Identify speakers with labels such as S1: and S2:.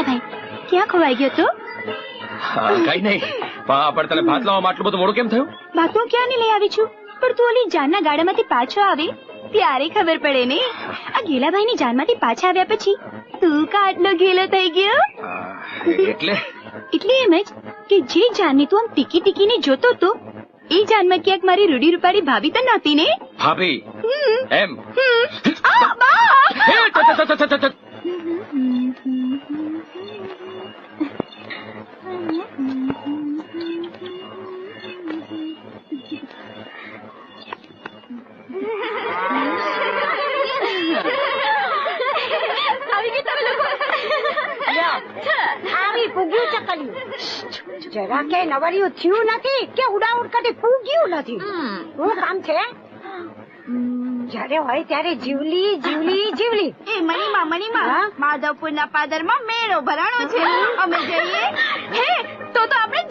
S1: ભાઈ ક્યાં ખોવાઈ ગયો તો?
S2: કઈ નહીં, પણ તને ભાત લાવવામાં આટલું બધું મોડું કેમ થયું?
S1: ભાત હું ક્યાં ની લઈ આવી છું, પણ તું ઓલી જાનના ગાડામાંથી પાછો આવે ત્યારે ખબર પડે ને. આ ગેલાભાઈ ની જાનમાંથી પાછા આવ્યા પછી તું કા આટલો ગેલો થઈ ગયો? એટલે એમ જ કે જે જાનને તું આમ ટીકી ટીકીને જોતો તો એ જાનમાં ક્યાંક મારી રૂડી રૂપાળી ભાભી તો નહોતી ને?
S2: ભાભી એમ?
S3: આવી પૂગ્યું ચકલ્યું, જરા કે નવરિયું થયું નથી કે ઉડાઉડ કદી પૂગ્યું નથી. શું કામ છે? જયારે હોય ત્યારે જીવલી જીવલી જીવલી.
S1: એ મણીમાં માધવપુરના પાદરમાં મેળો ભરાણો છે, અમે જઈએ.